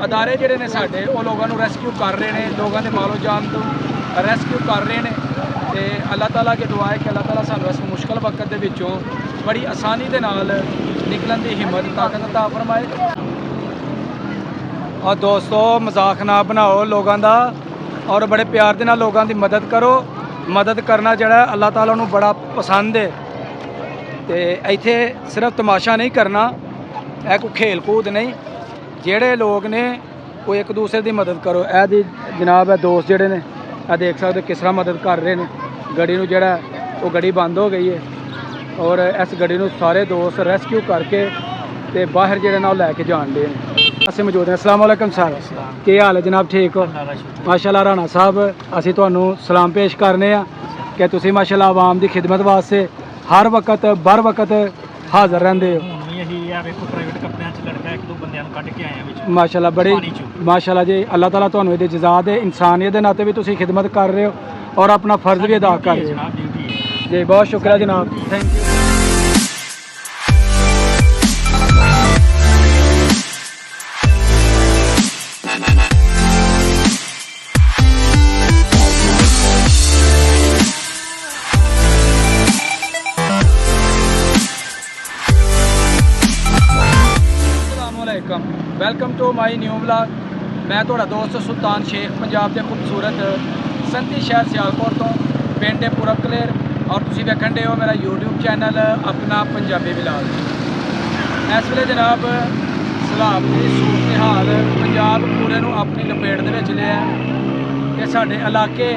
ਅਦਾਰੇ ਜਿਹੜੇ ਨੇ ਸਾਡੇ ਉਹ ਲੋਕਾਂ ਨੂੰ ਰੈਸਕਿਊ ਕਰ ਰਹੇ ਨੇ, ਲੋਕਾਂ ਦੇ ਮਾਲੋ ਜਾਨ ਤੋਂ ਰੈਸਕਿਊ ਕਰ ਰਹੇ ਨੇ। ਤੇ ਅੱਲਾਹ ਤਾਲਾ ਅੱਗੇ ਦੁਆ ਹੈ ਕਿ ਅੱਲਾਹ ਤਾਲਾ ਸਾਨੂੰ ਇਸ ਮੁਸ਼ਕਲ ਵਕਤ ਦੇ ਵਿੱਚੋਂ ਬੜੀ ਆਸਾਨੀ ਦੇ ਨਾਲ ਨਿਕਲਣ ਦੀ ਹਿੰਮਤ ਤਾਕਤ ਅਤਾ ਫਰਮਾਏ। और दोस्तों मजाक ना बनाओ लोगों का और बड़े प्यार के नाल लोगों की मदद करो। मदद करना जड़ा अल्लाह ताला नू बड़ा पसंद है। तो इत्थे सिर्फ तमाशा नहीं करना, यह कोई खेल कूद नहीं। जेड़े लोग ने वो एक दूसरे की मदद करो। यह दी जनाब है दोस्त जेड़े ने देख सकते किस तरह मदद कर रहे हैं। गड्डी नू जड़ा वो गड्डी बंद हो गई है और इस गड्डी नू सारे दोस्त रेस्क्यू करके ते बाहर जेड़े ना लैके जान दे ਅਸੀਂ ਮੌਜੂਦ ਹਾਂ। अस्सलाम वालेकुम सर, ਕੀ ਹਾਲ ਹੈ ਜਨਾਬ? ਠੀਕ ਹੋ? ਮਾਸ਼ਾਅੱਲਾ ਰਾਣਾ ਸਾਹਿਬ, ਅਸੀਂ ਤੁਹਾਨੂੰ ਸਲਾਮ ਪੇਸ਼ ਕਰਨੇ ਆ ਕਿ ਤੁਸੀਂ ਮਾਸ਼ਾਅੱਲਾ ਆਵਾਮ ਦੀ ਖਿਦਮਤ ਵਾਸਤੇ ਹਰ ਵਕਤ ਬਰ ਵਕਤ ਹਾਜ਼ਰ ਰਹਿੰਦੇ ਹੋ। ਮਾਸ਼ਾਅੱਲਾ ਬੜੀ ਮਾਸ਼ਾਅੱਲਾ ਜੀ, ਅੱਲਾਹ ਤਾਲਾ ਤੁਹਾਨੂੰ ਇਹਦੇ ਜਜ਼ਾ ਦੇ। ਇਨਸਾਨੀਅਤ ਦੇ ਨਾਤੇ ਵੀ ਤੁਸੀਂ ਖਿਦਮਤ ਕਰ ਰਹੇ ਹੋ ਔਰ ਆਪਣਾ ਫਰਜ਼ ਵੀ ਅਦਾ ਕਰ ਰਹੇ ਹੋ ਜੀ। ਬਹੁਤ ਸ਼ੁਕਰੀਆ ਜਨਾਬ, thank you. Welcome to my new vlog. ਮੈਂ ਤੁਹਾਡਾ ਦੋਸਤ ਸੁਲਤਾਨ ਸ਼ੇਖ, ਪੰਜਾਬ ਦੇ ਖੂਬਸੂਰਤ ਸੰਤੀ ਸ਼ਹਿਰ ਸਿਆਲਕੋਟ ਤੋਂ, ਪਿੰਡ ਪੂਰਬ ਕਲੇਰ। ਔਰ ਤੁਸੀਂ ਵੇਖਣ ਦੇ ਹੋ ਮੇਰਾ YouTube ਚੈਨਲ ਆਪਣਾ ਪੰਜਾਬੀ ਵਲੌਗ। ਇਸ ਵੇਲੇ ਜਨਾਬ ਸਲਾਬ ਦੀ ਸੂਰਤ ਹਾਲ ਪੰਜਾਬ ਪੂਰੇ ਨੂੰ ਆਪਣੀ ਲਪੇਟ ਦੇ ਵਿੱਚ ਲਿਆ ਕਿ ਸਾਡੇ ਇਲਾਕੇ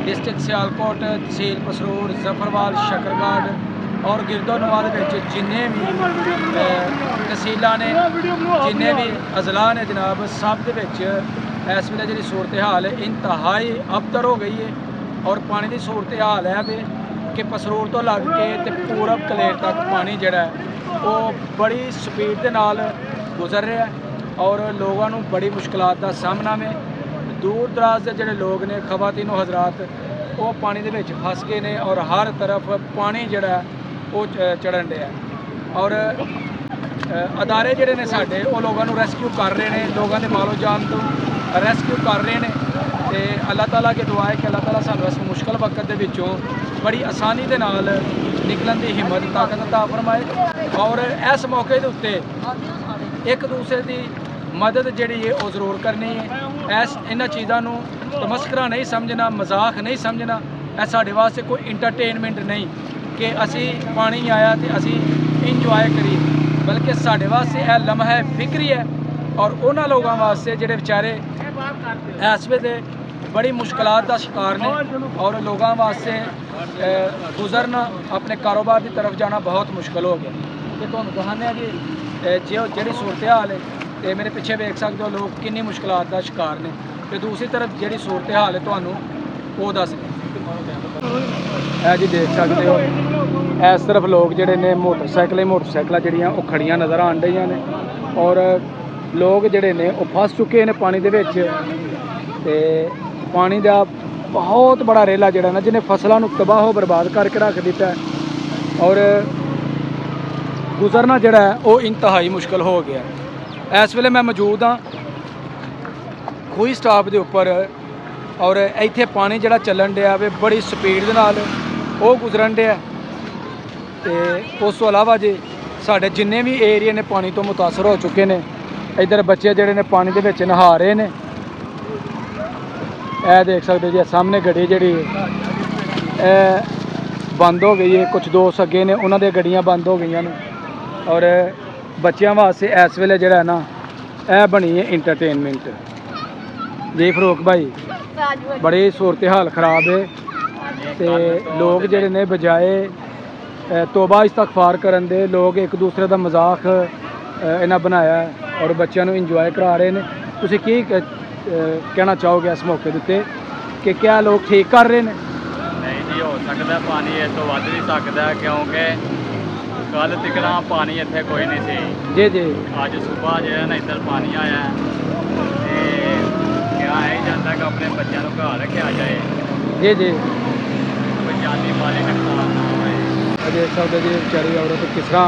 ਡਿਸਟ੍ਰਿਕਟ ਸਿਆਲਕੋਟ, ਤਹਿਸੀਲ ਪਸਰੂਰ, ਜ਼ਫਰਵਾਲ, ਸ਼ਕਰਗੜ੍ਹ और गिरदोनवा जिन्ने भी तहसीलों ने, जिन्ने भी अजला ने जनाब, सब दे विच इस वेले जी सूरत हाल इंतहाई अबतर हो गई है। और पानी की सूरत हाल है भी कि पसरूर तो लग के ते पूरब कलेर तक पानी जड़ा वो बड़ी स्पीड के नाल गुजर रहा है और लोगों को बड़ी मुश्किलात का सामना में। दूर दराज के जोड़े लोग ने, खवातीन हजरात, वो पानी के विच फस गए ने और हर तरफ पानी जड़ा वो चढ़न दिया। और अदारे जोड़े ने साढ़े वो लोगों को रेस्क्यू कर रहे हैं, लोगों के मालो जान तो रेस्क्यू कर रहे हैं। तो अल्लाह ताला के दुआ है कि अल्लाह ताला सानू इस मुश्किल वक्त के विचों बड़ी आसानी के नाल निकलन की हिम्मत ताकत अता फरमाए। और इस मौके के उत्ते एक दूसरे की मदद जी है वो जरूर करनी है। इन्हां चीज़ों को तमस्करा नहीं समझना, मजाक नहीं समझना। यह साढ़े वास्ते कोई इंटरटेनमेंट नहीं कि असी पानी आया तो असी इंजॉय करिए, बल्कि साढ़े वास्ते यह लम्हा फिक्री है। और उन्होंने लोगों वास्ते जोड़े बेचारे इस वेले बड़ी मुश्किलात का शिकार ने और लोगों वास्ते गुजरना, अपने कारोबार की तरफ जाना बहुत मुश्किल हो गया। तो तुहानूं दस्सने जी जो जी सूरत हाल है, तो मेरे पिछे वेख सकते हो लोग किन्नी मुश्किलात का शिकार ने। तो दूसरी तरफ जी सूरत हाल है तुहानूं वो दस जी देख सकते हो। इस तरफ लोग जोड़े ने मोटरसाइकिल जड़ियाँ वो खड़ियाँ नज़र आन रही ने और लोग जोड़े ने वो फस चुके हैं पानी दे विच। ते पानी का बहुत बड़ा रेला जोड़ा ना जिन्हें फसलों को तबाह बर्बाद करके रख दिता है और गुजरना जोड़ा है वो इंतहाई मुश्किल हो गया। इस वेले मैं मौजूद हाँ खूही स्टाप के उपर और इत्थे पानी जोड़ा चलन दिया वे बड़ी स्पीड के नाल वो गुजरन दिया। तो उस तो अलावा जी साढ़े जिन्ने भी एरिए ने पानी तो मुतासर हो चुके हैं। इधर बच्चे जोड़े ने पानी के विच नहा रहे हैं। यह देख सकते जी सामने गड्डी जी बंद हो गई है, कुछ दोस्त अगे ने उन्होंने गड्डियाँ बंद हो गई ने और बच्चों वास्ते इस वेले जोड़ा ना यह बनी है इंटरटेनमेंट जी। फरूक भाई बड़ी सूरत हाल खराब है तो लोग जोड़े ने बजाए तोबा इस्तगफार करन दे लोग एक दूसरे का मजाक इन्हें बनाया और बच्चों को इंजॉय करा रहे हैं। तुसीं की कहना चाहोगे इस मौके उत्ते कि क्या लोग ठीक कर रहे हैं? नहीं जी, हो सकता पानी इस तो वध भी सकता क्योंकि कल तिकड़ा पानी इत्थे कोई नहीं सी जी जी। अज सुबह जो है ना इधर पानी आया क्या है जाता कि अपने बच्चों को घर रखा जाए जी जी। कोई जानी माली नुकसान ना होए। देख सकते जी बेचारी औरत किस तरह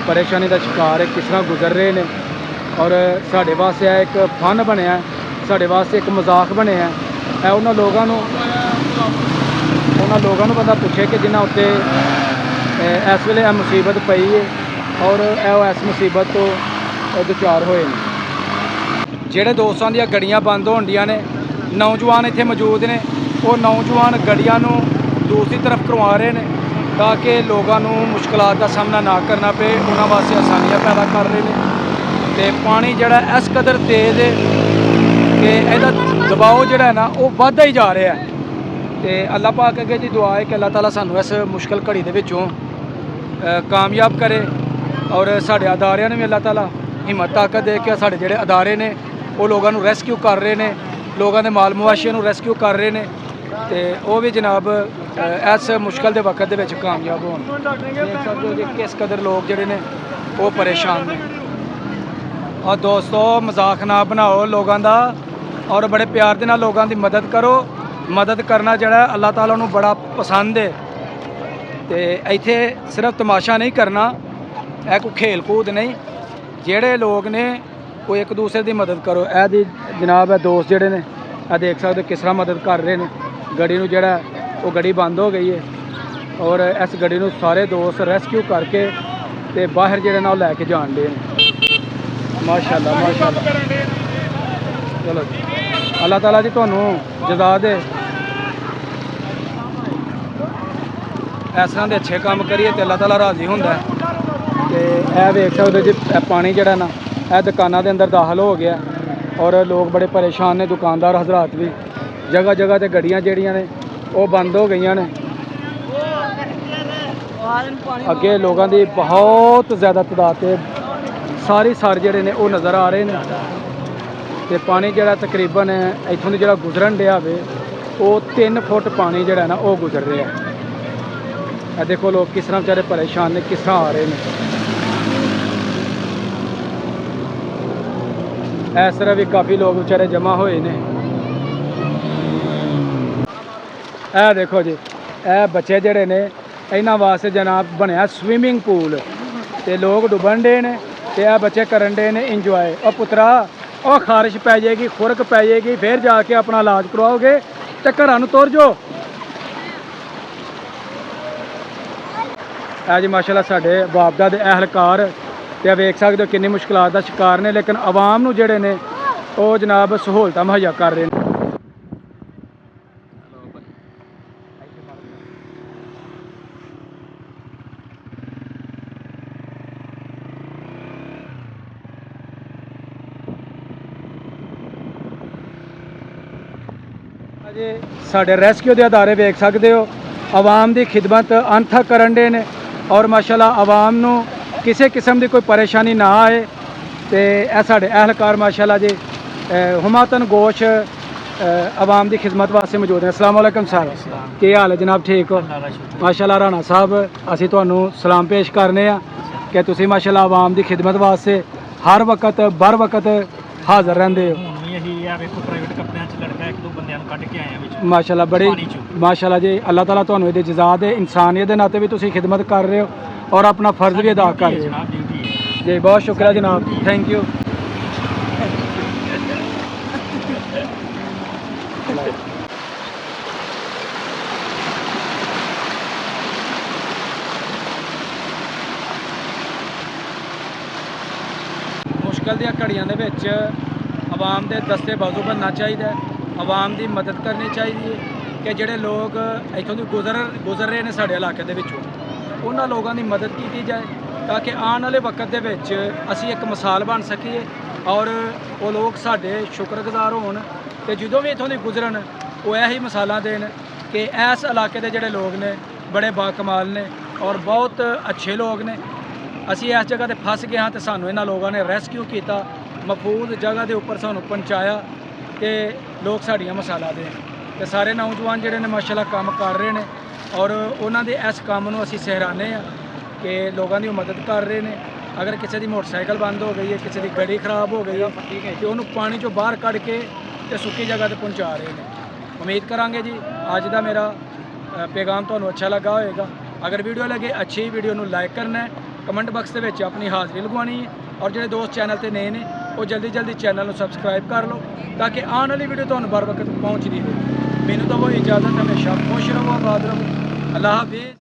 परेशानी का शिकार है, किस तरह गुजर रहे हैं ਔਰ ਸਾਡੇ ਵਾਸਤੇ ਇਹ ਇੱਕ ਫਨ ਬਣਿਆ, ਸਾਡੇ ਵਾਸਤੇ ਇੱਕ ਮਜ਼ਾਕ ਬਣਿਆ। ਇਹ ਉਹਨਾਂ ਲੋਕਾਂ ਨੂੰ ਬੰਦਾ ਪੁੱਛੇ ਕਿ ਜਿਨ੍ਹਾਂ ਉੱਤੇ ਇਸ ਵੇਲੇ ਇਹ ਮੁਸੀਬਤ ਪਈ ਹੈ ਔਰ ਇਹ ਇਸ ਮੁਸੀਬਤ ਤੋਂ ਦੁਚਾਰ ਹੋਏ ਨੇ। ਜਿਹੜੇ ਦੋਸਤਾਂ ਦੀਆਂ ਗੱਡੀਆਂ ਬੰਦ ਹੋਣ ਡੀਆਂ ਨੇ, ਨੌਜਵਾਨ ਇੱਥੇ ਮੌਜੂਦ ਨੇ, ਉਹ ਨੌਜਵਾਨ ਗੱਡੀਆਂ ਨੂੰ ਦੂਸਰੀ ਤਰਫ ਕਰਵਾ ਰਹੇ ਨੇ ਤਾਂ ਕਿ ਲੋਕਾਂ ਨੂੰ ਮੁਸ਼ਕਲਾਂ ਦਾ ਸਾਹਮਣਾ ਨਾ ਕਰਨਾ ਪਏ, ਉਹਨਾਂ ਵਾਸਤੇ ਆਸਾਨੀਆਂ ਪੈਦਾ ਕਰ ਰਹੇ ਨੇ। ਤੇ ਪਾਣੀ ਜਿਹੜਾ ਇਸ ਕਦਰ ਤੇਜ਼ ਹੈ ਕਿ ਇਹਦਾ ਦਬਾਅ ਜਿਹੜਾ ਹੈ ਨਾ ਉਹ ਵੱਧਦਾ ਹੀ ਜਾ ਰਿਹਾ ਹੈ। ਤੇ ਅੱਲਾਹ ਪਾਕ ਅੱਗੇ ਜੀ ਦੁਆ ਹੈ ਕਿ ਅੱਲਾਹ ਤਾਲਾ ਸਾਨੂੰ ਇਸ ਮੁਸ਼ਕਲ ਘੜੀ ਦੇ ਵਿੱਚੋਂ ਕਾਮਯਾਬ ਕਰੇ ਔਰ ਸਾਡੇ ਅਦਾਰਿਆਂ ਨੂੰ ਵੀ ਅੱਲਾਹ ਤਾਲਾ ਹਿੰਮਤ ਤਾਕਤ ਦੇ ਕੇ ਸਾਡੇ ਜਿਹੜੇ ਅਦਾਰੇ ਨੇ ਉਹ ਲੋਕਾਂ ਨੂੰ ਰੈਸਕਿਊ ਕਰ ਰਹੇ ਨੇ, ਲੋਕਾਂ ਦੇ ਮਾਲ ਮਵਾਸ਼ੀਆਂ ਨੂੰ ਰੈਸਕਿਊ ਕਰ ਰਹੇ ਨੇ ਤੇ ਉਹ ਵੀ ਜਨਾਬ ਇਸ ਮੁਸ਼ਕਲ ਦੇ ਵਕਤ ਦੇ ਵਿੱਚ ਕਾਮਯਾਬ ਹੋਣ। ਦੇਖ ਸਕਦੇ ਹੋ ਕਿ ਕਿਸ ਕਦਰ ਲੋਕ ਜਿਹੜੇ ਨੇ ਉਹ ਪਰੇਸ਼ਾਨ ਨੇ। ਔਰ ਦੋਸਤੋ ਮਜ਼ਾਕ ਨਾ ਬਣਾਓ ਲੋਕਾਂ ਦਾ ਔਰ ਬੜੇ ਪਿਆਰ ਦੇ ਨਾਲ ਲੋਕਾਂ ਦੀ ਮਦਦ ਕਰੋ। ਮਦਦ ਕਰਨਾ ਜਿਹੜਾ ਅੱਲਾਹ ਤਾਲਾ ਨੂੰ ਬੜਾ ਪਸੰਦ ਹੈ ਤੇ ਇੱਥੇ ਸਿਰਫ ਤਮਾਸ਼ਾ ਨਹੀਂ ਕਰਨਾ, ਇਹ ਕੋਈ ਖੇਲ ਕੂਦ ਨਹੀਂ। ਜਿਹੜੇ ਲੋਕ ਨੇ ਉਹ ਇੱਕ ਦੂਸਰੇ ਦੀ ਮਦਦ ਕਰੋ। ਇਹ ਦੀ ਜਨਾਬ ਇਹ ਦੋਸਤ ਜਿਹੜੇ ਨੇ ਇਹ ਦੇਖ ਸਕਦੇ ਕਿਸ ਤਰ੍ਹਾਂ ਮਦਦ ਕਰ ਰਹੇ ਨੇ। ਗੱਡੀ ਨੂੰ ਜਿਹੜਾ ਉਹ ਗੱਡੀ ਬੰਦ ਹੋ ਗਈ ਹੈ ਔਰ ਇਸ ਗੱਡੀ ਨੂੰ ਸਾਰੇ ਦੋਸਤ ਰੈਸਕਿਊ ਕਰਕੇ ਤੇ ਬਾਹਰ ਜਿਹੜੇ ਨਾਲ ਲੈ ਕੇ ਜਾਣ ਦੇ ਨੇ। ਮਾਸ਼ਾਅੱਲਾ ਮਾਸ਼ਾਅੱਲਾ। ਚਲੋ ਜੀ ਅੱਲਾਹ ਤਾਲਾ ਜੀ ਤੁਹਾਨੂੰ ਜਜ਼ਾ ਦੇ। ਇਸ ਤਰ੍ਹਾਂ ਦੇ ਅੱਛੇ ਕੰਮ ਕਰੀਏ ਤੇ ਅੱਲਾਹ ਤਾਲਾ ਰਾਜ਼ੀ ਹੁੰਦਾ ਹੈ। ਤੇ ਇਹ ਵੇਖ ਸਕਦੇ ਜੀ ਇਹ ਪਾਣੀ ਜਿਹੜਾ ਨਾ ਇਹ ਦੁਕਾਨਾਂ ਦੇ ਅੰਦਰ ਦਾਖਲ ਹੋ ਗਿਆ ਔਰ ਲੋਕ ਬੜੇ ਪਰੇਸ਼ਾਨ ਨੇ, ਦੁਕਾਨਦਾਰ ਹਜ਼ਰਾਤ ਵੀ। ਜਗ੍ਹਾ ਜਗ੍ਹਾ ਤੇ ਗੱਡੀਆਂ ਜਿਹੜੀਆਂ ਨੇ ਉਹ ਬੰਦ ਹੋ ਗਈਆਂ ਨੇ। ਅੱਗੇ ਲੋਕਾਂ ਦੀ ਬਹੁਤ ਜ਼ਿਆਦਾ ਤਾਦਾਦ ਤੇ ਸਾਰੀ ਸਰ ਜਿਹੜੇ ਨੇ ਉਹ ਨਜ਼ਰ ਆ ਰਹੇ ਨੇ ਤੇ ਪਾਣੀ ਜਿਹੜਾ ਤਕਰੀਬਨ ਇੱਥੋਂ ਦੀ ਜਿਹੜਾ ਗੁਜ਼ਰਨ ਡਿਆ ਵੇ ਉਹ 3 ਫੁੱਟ ਪਾਣੀ ਜਿਹੜਾ ਨਾ ਉਹ ਗੁਜ਼ਰ ਰਿਹਾ। ਇਹ ਦੇਖੋ ਲੋਕ ਕਿਸ ਤਰ੍ਹਾਂ ਵਿਚਾਰੇ ਪਰੇਸ਼ਾਨ ਨੇ, ਕਿਸ ਤਰ੍ਹਾਂ ਆ ਰਹੇ ਨੇ। ਇਸ ਤਰ੍ਹਾਂ ਵੀ ਕਾਫੀ ਲੋਕ ਵਿਚਾਰੇ ਜਮ੍ਹਾਂ ਹੋਏ ਨੇ। ਇਹ ਦੇਖੋ ਜੀ ਇਹ ਬੱਚੇ ਜਿਹੜੇ ਨੇ ਇਹਨਾਂ ਵਾਸਤੇ ਜਨਾਬ ਬਣਿਆ ਸਵੀਮਿੰਗ ਪੂਲ ਤੇ ਲੋਕ ਡੁੱਬਣ ਡੇ ਨੇ ਤੇ ਇਹ ਬੱਚੇ ਕਰਨ ਡੇ ਨੇ ਇੰਜੋਏ। ਉਹ ਪੁੱਤਰਾ ਉਹ ਖਾਰਿਸ਼ ਪੈ ਜਾਏਗੀ, ਖੁਰਕ ਪੈ ਜਾਏਗੀ, ਫਿਰ ਜਾ ਕੇ ਆਪਣਾ ਇਲਾਜ ਕਰਵਾਓਗੇ ਤੇ ਘਰਾਂ ਨੂੰ ਤੁਰ ਜਾਓ। ਇਹ ਜੀ ਮਾਸ਼ਾਅੱਲਾ ਸਾਡੇ ਬਾਬਦਾ ਦੇ ਅਹਿਲਕਾਰ ਤੇ ਵੇਖ ਸਕਦੇ ਹੋ ਕਿੰਨੀ ਮੁਸ਼ਕਲਾਂ ਦਾ ਸ਼ਿਕਾਰ ਨੇ, ਲੇਕਿਨ ਆਵਾਮ ਨੂੰ ਜਿਹੜੇ ਨੇ ਉਹ ਜਨਾਬ ਸਹੂਲਤਾਂ ਮੁਹੱਈਆ ਕਰ ਰਹੇ ਨੇ। ਅਜੇ ਸਾਡੇ ਰੈਸਕਿਊ ਦੇ ਅਦਾਰੇ ਵੇਖ ਸਕਦੇ ਹੋ ਆਵਾਮ ਦੀ ਖਿਦਮਤ ਅਣਥੱਕ ਕਰਨ ਦੇ ਨੇ ਔਰ ਮਾਸ਼ਾਅੱਲਾ ਆਵਾਮ ਨੂੰ ਕਿਸੇ ਕਿਸਮ ਦੀ ਕੋਈ ਪਰੇਸ਼ਾਨੀ ਨਾ ਆਏ ਤੇ ਇਹ ਸਾਡੇ ਅਹਿਲਕਾਰ ਮਾਸ਼ਾਅੱਲਾ ਜੀ ਹੁਮਾਤਨ ਗੋਸ਼ ਆਵਾਮ ਦੀ ਖਿਦਮਤ ਵਾਸਤੇ ਮੌਜੂਦ ਹੈ। अस्सलाम वालेकुम ਸਾਹਿਬ, ਕੀ ਹਾਲ ਹੈ ਜਨਾਬ? ਠੀਕ ਹੋ? ਮਾਸ਼ਾਅੱਲਾ ਰਾਣਾ ਸਾਹਿਬ ਅਸੀਂ ਤੁਹਾਨੂੰ ਸਲਾਮ ਪੇਸ਼ ਕਰਨੇ ਆ ਕਿ ਤੁਸੀਂ ਮਾਸ਼ਾਅੱਲਾ ਆਵਾਮ ਦੀ ਖਿਦਮਤ ਵਾਸਤੇ ਹਰ ਵਕਤ ਬਰ ਵਕਤ ਹਾਜ਼ਰ ਰਹਿੰਦੇ ਹੋ। ਮਾਸ਼ਾਅੱਲਾ ਬੜੀ ਮਾਸ਼ਾਅੱਲਾ ਜੀ ਅੱਲਾਹ ਤਾਲਾ ਤੁਹਾਨੂੰ ਇਹਦੇ ਜਜ਼ਾ ਦੇ। ਇਨਸਾਨੀਅਤ ਦੇ ਨਾਤੇ ਵੀ ਤੁਸੀਂ ਖਿਦਮਤ ਕਰ ਰਹੇ ਹੋ ਔਰ ਆਪਣਾ ਫਰਜ਼ ਵੀ ਅਦਾ ਕਰ ਰਹੇ ਹੋ ਜੀ। ਬਹੁਤ ਸ਼ੁਕਰੀਆ ਜਨਾਬ, ਥੈਂਕ ਯੂ। ਮੁਸ਼ਕਲ ਦੀਆਂ ਘੜੀਆਂ ਦੇ ਵਿੱਚ ਆਵਾਮ ਦੇ ਦਸਤੇ ਬਾਜ਼ੂ ਬਣਨਾ ਚਾਹੀਦਾ, ਆਵਾਮ ਦੀ ਮਦਦ ਕਰਨੀ ਚਾਹੀਦੀ ਹੈ ਕਿ ਜਿਹੜੇ ਲੋਕ ਇੱਥੋਂ ਦੀ ਗੁਜ਼ਰ ਰਹੇ ਨੇ ਸਾਡੇ ਇਲਾਕੇ ਦੇ ਵਿੱਚੋਂ, ਉਹਨਾਂ ਲੋਕਾਂ ਦੀ ਮਦਦ ਕੀਤੀ ਜਾਏ ਤਾਂ ਕਿ ਆਉਣ ਵਾਲੇ ਵਕਤ ਦੇ ਵਿੱਚ ਅਸੀਂ ਇੱਕ ਮਿਸਾਲ ਬਣ ਸਕੀਏ ਔਰ ਉਹ ਲੋਕ ਸਾਡੇ ਸ਼ੁਕਰਗੁਜ਼ਾਰ ਹੋਣ ਤੇ ਜਦੋਂ ਵੀ ਇੱਥੋਂ ਦੀ ਗੁਜ਼ਰਨ ਉਹ ਇਹੀ ਮਿਸਾਲਾਂ ਦੇਣ ਕਿ ਇਸ ਇਲਾਕੇ ਦੇ ਜਿਹੜੇ ਲੋਕ ਨੇ ਬੜੇ ਬਾਕਮਾਲ ਨੇ ਔਰ ਬਹੁਤ ਅੱਛੇ ਲੋਕ ਨੇ। ਅਸੀਂ ਇਸ ਜਗ੍ਹਾ ਤੇ ਫਸ ਗਏ ਹਾਂ ਤੇ ਸਾਨੂੰ ਇਹਨਾਂ ਲੋਕਾਂ ਨੇ ਰੈਸਕਿਊ ਕੀਤਾ, ਮਹਫੂਜ਼ ਜਗ੍ਹਾ ਦੇ ਉੱਪਰ ਸਾਨੂੰ ਪਹੁੰਚਾਇਆ ਤੇ ਲੋਕ ਸਾਡੀਆਂ ਮਿਸਾਲਾਂ ਦੇਣ। ਤੇ ਸਾਰੇ ਨੌਜਵਾਨ ਜਿਹੜੇ ਨੇ ਮਾਸ਼ਾਅੱਲਾ ਕੰਮ ਕਰ ਰਹੇ ਨੇ ਔਰ ਉਹਨਾਂ ਦੇ ਇਸ ਕੰਮ ਨੂੰ ਅਸੀਂ ਸਹਿਰਾਨੇ ਆ ਕਿ ਲੋਕਾਂ ਦੀ ਮਦਦ ਕਰ ਰਹੇ ਨੇ। ਅਗਰ ਕਿਸੇ ਦੀ ਮੋਟਰਸਾਈਕਲ ਬੰਦ ਹੋ ਗਈ ਹੈ, ਕਿਸੇ ਦੀ ਗੱਡੀ ਖਰਾਬ ਹੋ ਗਈ ਹੈ ਤੇ ਉਹਨੂੰ ਪਾਣੀ ਚੋਂ ਬਾਹਰ ਕੱਢ ਕੇ ਤੇ ਸੁੱਕੀ ਜਗ੍ਹਾ ਤੇ ਪਹੁੰਚਾ ਰਹੇ ਨੇ। ਉਮੀਦ ਕਰਾਂਗੇ ਜੀ ਅੱਜ ਦਾ ਮੇਰਾ ਪੈਗਾਮ ਤੁਹਾਨੂੰ ਅੱਛਾ ਲੱਗਾ ਹੋਵੇਗਾ। ਅਗਰ ਵੀਡੀਓ ਲੱਗੇ ਅੱਛੀ ਵੀਡੀਓ ਨੂੰ ਲਾਈਕ ਕਰਨਾ ਹੈ, ਕਮੈਂਟ ਬਾਕਸ ਦੇ ਵਿੱਚ ਆਪਣੀ ਹਾਜ਼ਰੀ ਲਗਵਾਉਣੀ ਹੈ ਔਰ ਜਿਹੜੇ ਦੋਸਤ ਚੈਨਲ ਤੇ ਨਏ ਨੇ ਉਹ ਜਲਦੀ ਚੈਨਲ ਨੂੰ ਸਬਸਕ੍ਰਾਈਬ ਕਰ ਲਓ ਤਾਂ ਕਿ ਆਉਣ ਵਾਲੀ ਵੀਡੀਓ ਤੁਹਾਨੂੰ बर वक्त पहुँचती रहे। ਮੈਨੂੰ ਤਾਂ ਉਹ ਇਜਾਜ਼ਤ, ਹਮੇਸ਼ਾ खुश रहो, आबाद रहो। अल्लाह हाफिज़।